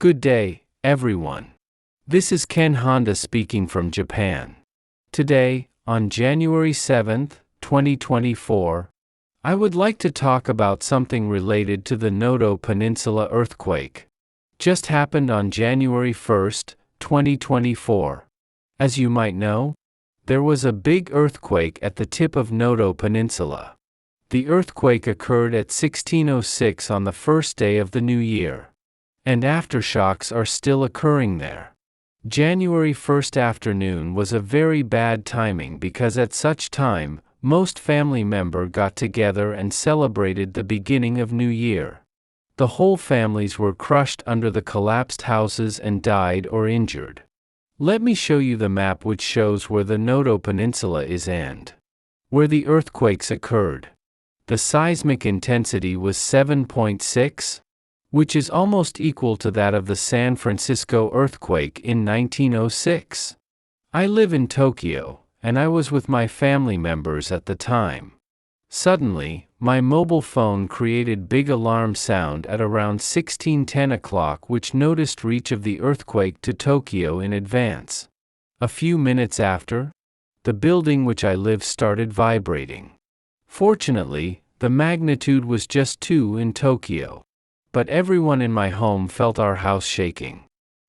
Good day, everyone. This is Ken Honda speaking from Japan. Today, on January 7th, 2024, I would like to talk about something related to the Noto Peninsula earthquake. Just happened on January 1st, 2024. As you might know, there was a big earthquake at the tip of Noto Peninsula. The earthquake occurred at 1606 on the first day of the new year. And aftershocks are still occurring there. January 1st afternoon was a very bad timing because at such time, most family members got together and celebrated the beginning of New Year. The whole families were crushed under the collapsed houses and died or injured. Let me show you the map which shows where the Noto Peninsula is and where the earthquakes occurred. The seismic intensity was 7.6. which is almost equal to that of the San Francisco earthquake in 1906. I live in Tokyo, and I was with my family members at the time. Suddenly, my mobile phone created big alarm sound at around 16:10 o'clock, which noticed reach of the earthquake to Tokyo in advance. A few minutes after, the building which I live started vibrating. Fortunately, the magnitude was just 2 in Tokyo. But everyone in my home felt our house shaking.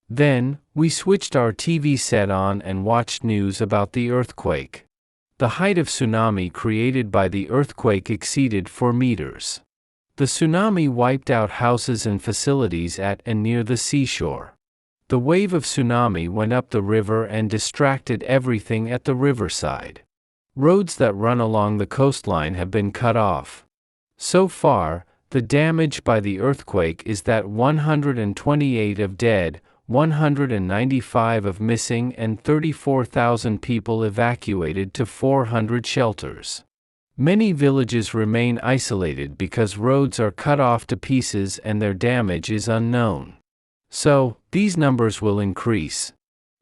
Then, we switched our TV set on and watched news about the earthquake. The height of tsunami created by the earthquake exceeded 4 meters. The tsunami wiped out houses and facilities at and near the seashore. The wave of tsunami went up the river and distracted everything at the riverside. Roads that run along the coastline have been cut off. So far, the damage by the earthquake is that 128 of dead, 195 of missing, and 34,000 people evacuated to 400 shelters. Many villages remain isolated because roads are cut off to pieces and their damage is unknown. So, these numbers will increase.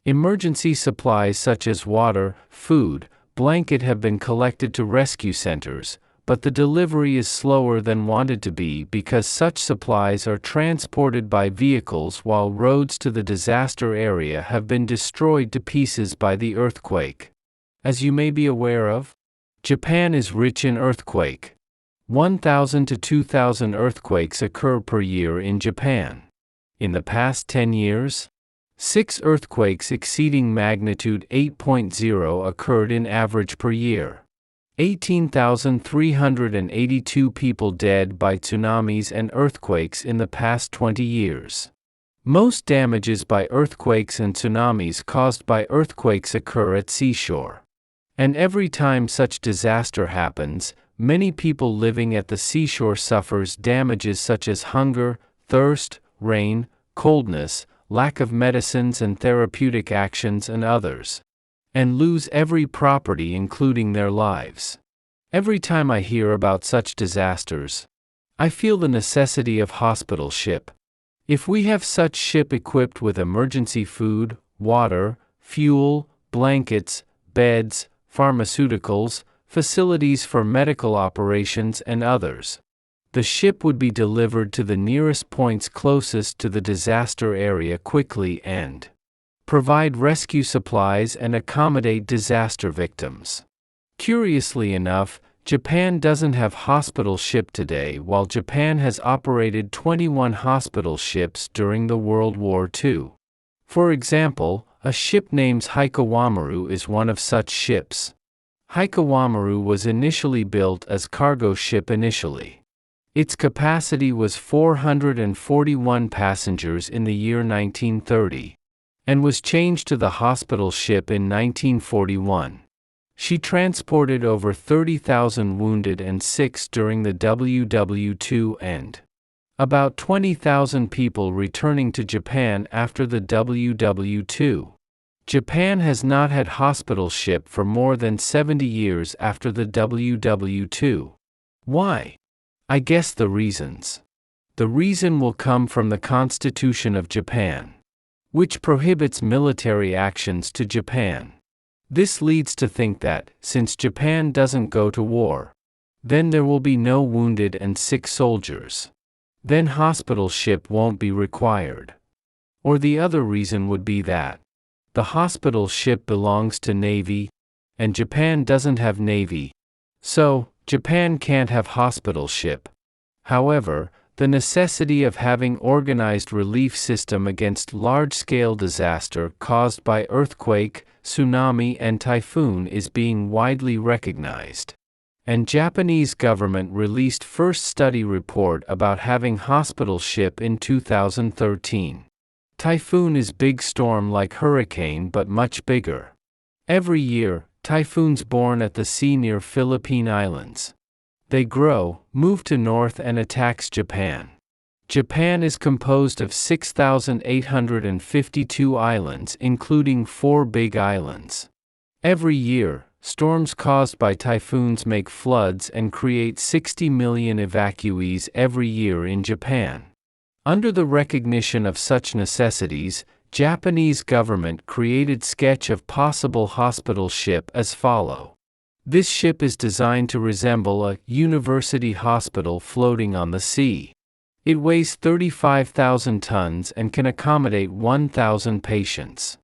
Emergency supplies such as water, food, blanket have been collected to rescue centers, but the delivery is slower than wanted to be because such supplies are transported by vehicles while roads to the disaster area have been destroyed to pieces by the earthquake. As you may be aware of, Japan is rich in earthquake. 1,000 to 2,000 earthquakes occur per year in Japan. In the past 10 years, 6 earthquakes exceeding magnitude 8.0 occurred in average per year. 18,382 people dead by tsunamis and earthquakes in the past 20 years. Most damages by earthquakes and tsunamis caused by earthquakes occur at seashore. And every time such disaster happens, many people living at the seashore suffers damages such as hunger, thirst, rain, coldness, lack of medicines and therapeutic actions and others, and lose every property including their lives. Every time I hear about such disasters, I feel the necessity of hospital ship. If we have such ship equipped with emergency food, water, fuel, blankets, beds, pharmaceuticals, facilities for medical operations and others, the ship would be delivered to the nearest points closest to the disaster area quickly and provide rescue supplies and accommodate disaster victims. Curiously enough, Japan doesn't have hospital ship today, while Japan has operated 21 hospital ships during the World War II. For example, a ship named Hikawamaru is one of such ships. Hikawamaru was initially built as cargo ship initially. Its capacity was 441 passengers in the year 1930. And was changed to the hospital ship in 1941. She transported over 30,000 wounded and sick during the WW2 and about 20,000 people returning to Japan after the WW2. Japan has not had hospital ship for more than 70 years after the WW2. Why? I guess the reasons. The reason will come from the Constitution of Japan, which prohibits military actions to Japan. This leads to think that, since Japan doesn't go to war, then there will be no wounded and sick soldiers. Then hospital ship won't be required. Or the other reason would be that the hospital ship belongs to Navy, and Japan doesn't have Navy. So, Japan can't have hospital ship. However, the necessity of having organized relief system against large-scale disaster caused by earthquake, tsunami and typhoon is being widely recognized. And Japanese government released first study report about having hospital ship in 2013. Typhoon is big storm like hurricane but much bigger. Every year, typhoons born at the sea near Philippine Islands. They grow, move to north and attacks Japan. Japan is composed of 6,852 islands including 4 big islands. Every year, storms caused by typhoons make floods and create 60 million evacuees every year in Japan. Under the recognition of such necessities, Japanese government created sketch of possible hospital ship as follow. This ship is designed to resemble a university hospital floating on the sea. It weighs 35,000 tons and can accommodate 1,000 patients.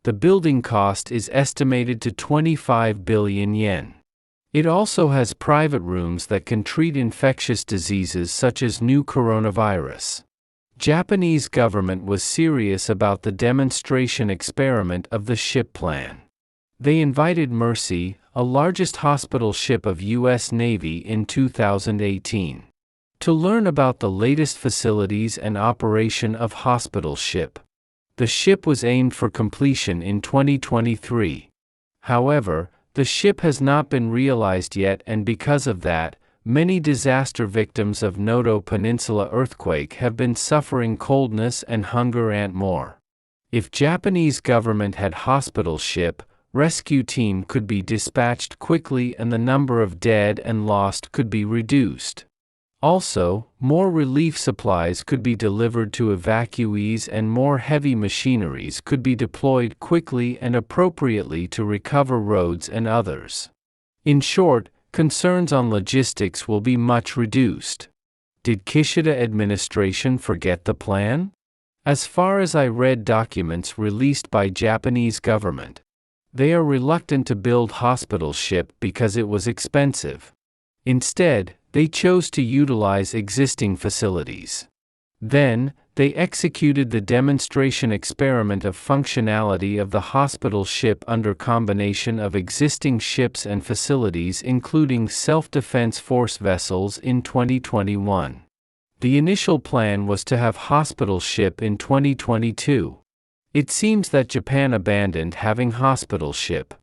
The building cost is estimated to 25 billion yen. It also has private rooms that can treat infectious diseases such as new coronavirus. Japanese government was serious about the demonstration experiment of the ship plan. They invited Mercy, a largest hospital ship of U.S. Navy in 2018, to learn about the latest facilities and operation of hospital ship. The ship was aimed for completion in 2023. However, the ship has not been realized yet, and because of that, many disaster victims of Noto Peninsula earthquake have been suffering coldness and hunger and more. If Japanese government had hospital ship, rescue team could be dispatched quickly and the number of dead and lost could be reduced. Also, more relief supplies could be delivered to evacuees and more heavy machineries could be deployed quickly and appropriately to recover roads and others. In short, concerns on logistics will be much reduced. Did Kishida administration forget the plan? As far as I read documents released by Japanese government, they are reluctant to build hospital ship because it was expensive. Instead, they chose to utilize existing facilities. Then, they executed the demonstration experiment of functionality of the hospital ship under combination of existing ships and facilities including self-defense force vessels in 2021. The initial plan was to have hospital ship in 2022. It seems that Japan abandoned having hospital ship.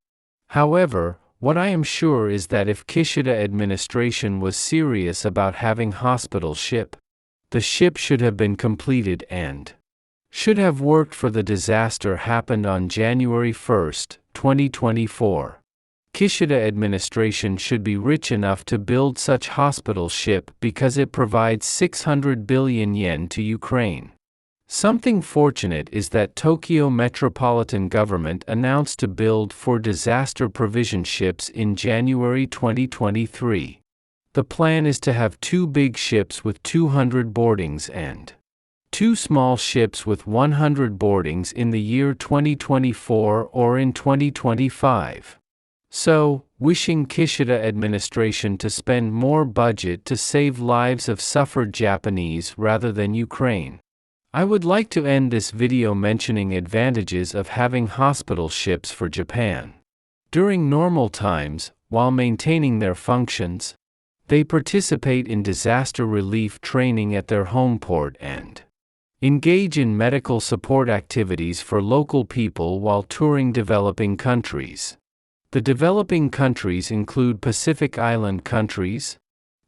However, what I am sure is that if Kishida administration was serious about having hospital ship, the ship should have been completed and should have worked for the disaster happened on January 1, 2024. Kishida administration should be rich enough to build such hospital ship because it provides 600 billion yen to Ukraine. Something fortunate is that Tokyo Metropolitan Government announced to build 4 disaster provision ships in January 2023. The plan is to have 2 big ships with 200 boardings and 2 small ships with 100 boardings in the year 2024 or in 2025. So, wishing Kishida administration to spend more budget to save lives of suffered Japanese rather than Ukraine. I would like to end this video mentioning advantages of having hospital ships for Japan. During normal times, while maintaining their functions, they participate in disaster relief training at their home port and engage in medical support activities for local people while touring developing countries. The developing countries include Pacific Island countries,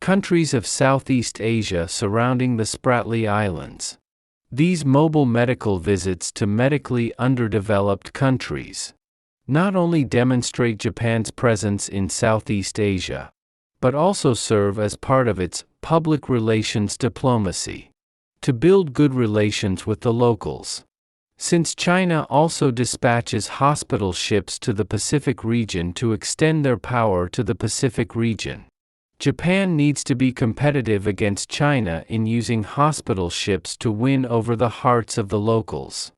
countries of Southeast Asia surrounding the Spratly Islands. These mobile medical visits to medically underdeveloped countries not only demonstrate Japan's presence in Southeast Asia, but also serve as part of its public relations diplomacy to build good relations with the locals. Since China also dispatches hospital ships to the Pacific region to extend their power to the Pacific region, Japan needs to be competitive against China in using hospital ships to win over the hearts of the locals.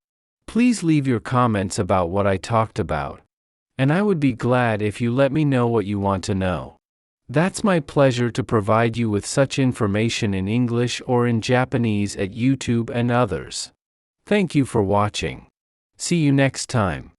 Please leave your comments about what I talked about, and I would be glad if you let me know what you want to know. That's my pleasure to provide you with such information in English or in Japanese at YouTube and others. Thank you for watching. See you next time.